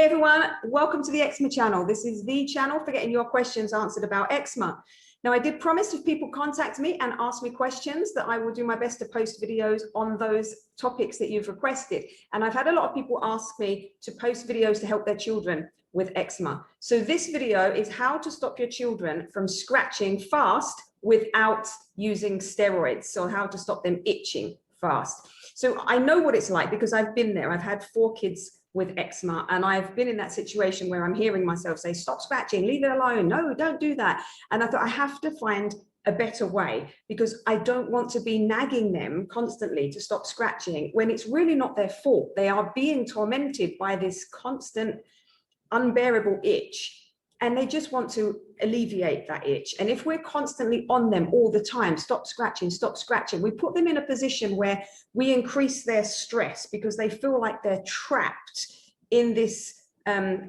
Hey everyone, welcome to the Eczema channel. This is the channel for getting your questions answered about eczema. Now, I did promise if people contact me and ask me questions that I will do my best to post videos on those topics that you've requested. And I've had a lot of people ask me to post videos to help their children with eczema. So this video is how to stop your children from scratching fast without using steroids. So how to stop them itching fast. So I know what it's like because I've been there. I've had 4 kids with eczema, and I've been in that situation where I'm hearing myself say, stop scratching, leave it alone, no, don't do that. And I thought I have to find a better way, because I don't want to be nagging them constantly to stop scratching when it's really not their fault. They are being tormented by this constant unbearable itch, and they just want to alleviate that itch. And if we're constantly on them all the time, stop scratching, we put them in a position where we increase their stress because they feel like they're trapped in this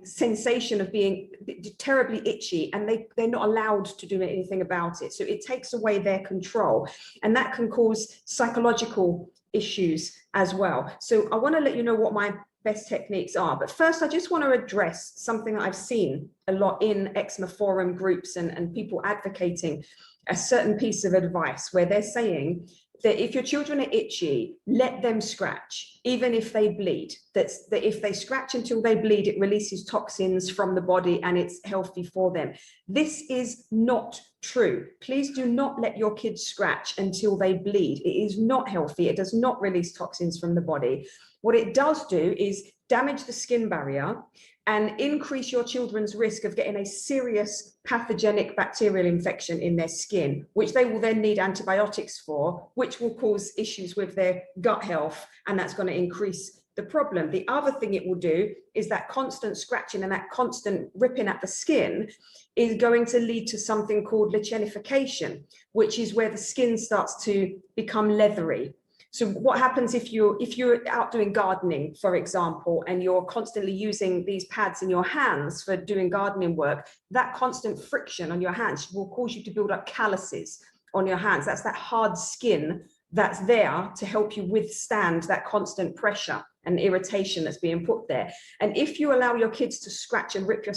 sensation of being terribly itchy, and they're not allowed to do anything about it. So it takes away their control, and that can cause psychological issues as well. So I want to let you know what my best techniques are. But first, I just want to address something that I've seen a lot in eczema forum groups and people advocating a certain piece of advice where they're saying that if your children are itchy, let them scratch, even if they bleed. That if they scratch until they bleed, it releases toxins from the body and it's healthy for them. This is not true. Please do not let your kids scratch until they bleed. It is not healthy. It does not release toxins from the body. What it does do is damage the skin barrier and increase your children's risk of getting a serious pathogenic bacterial infection in their skin, which they will then need antibiotics for, which will cause issues with their gut health, and that's going to increase the problem. The other thing it will do is that constant scratching and that constant ripping at the skin is going to lead to something called lichenification, which is where the skin starts to become leathery. So what happens if you're out doing gardening, for example, and you're constantly using these pads in your hands for doing gardening work, that constant friction on your hands will cause you to build up calluses on your hands. That's that hard skin that's there to help you withstand that constant pressure and irritation that's being put there. And if you allow your kids to scratch and rip their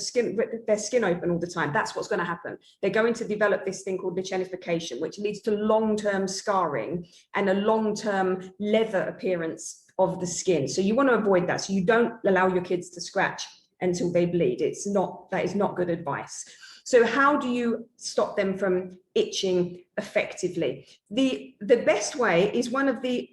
skin open all the time, that's what's going to happen. They're going to develop this thing called lichenification, which leads to long-term scarring and a long-term leather appearance of the skin. So you want to avoid that. So you don't allow your kids to scratch until they bleed. That is not good advice. So how do you stop them from itching effectively? The best way is one of the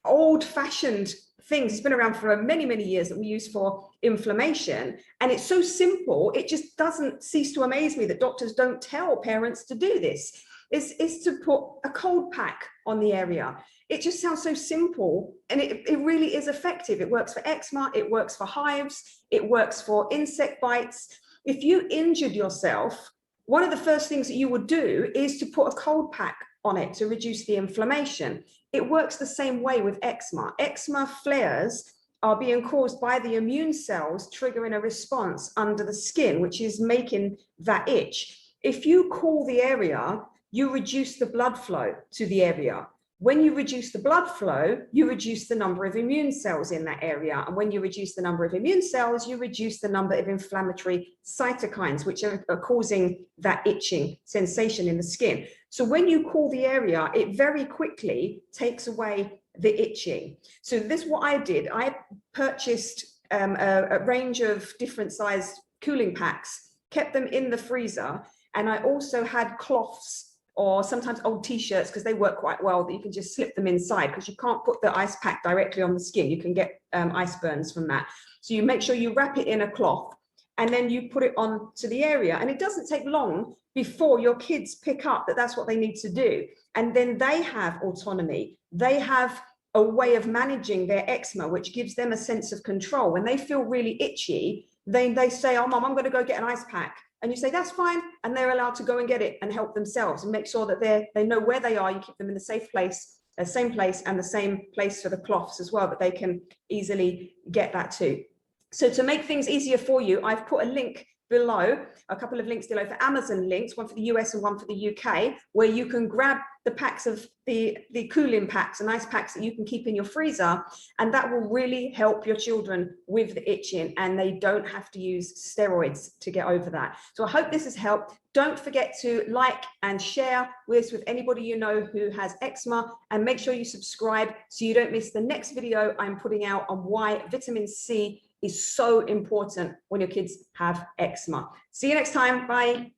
old-fashioned things. It's been around for many, many years that we use for inflammation. And it's so simple, it just doesn't cease to amaze me that doctors don't tell parents to do this, is to put a cold pack on the area. It just sounds so simple, and it really is effective. It works for eczema, it works for hives, it works for insect bites. If you injured yourself, one of the first things that you would do is to put a cold pack on it to reduce the inflammation. It works the same way with eczema. Eczema flares are being caused by the immune cells triggering a response under the skin, which is making that itch. If you cool the area, you reduce the blood flow to the area. When you reduce the blood flow, you reduce the number of immune cells in that area. And when you reduce the number of immune cells, you reduce the number of inflammatory cytokines, which are causing that itching sensation in the skin. So when you cool the area, it very quickly takes away the itching. So this is what I did. I purchased a range of different sized cooling packs, kept them in the freezer, and I also had cloths or sometimes old t-shirts, because they work quite well, that you can just slip them inside, because you can't put the ice pack directly on the skin. You can get ice burns from that. So you make sure you wrap it in a cloth and then you put it on to the area. And it doesn't take long before your kids pick up that that's what they need to do. And then they have autonomy. They have a way of managing their eczema, which gives them a sense of control. When they feel really itchy, they say, oh, Mom, I'm going to go get an ice pack. And you say, that's fine. And they're allowed to go and get it and help themselves, and make sure that they know where they are. You keep them in the safe place, the same place, and the same place for the cloths as well, that they can easily get that too. So to make things easier for you, I've put a link below, a couple of links below for Amazon links, one for the US and one for the UK, where you can grab the packs of the cooling packs, and ice packs that you can keep in your freezer, and that will really help your children with the itching, and they don't have to use steroids to get over that. So I hope this has helped. Don't forget to like and share this with anybody you know who has eczema, and make sure you subscribe so you don't miss the next video I'm putting out on why vitamin C is so important when your kids have eczema. See you next time. Bye.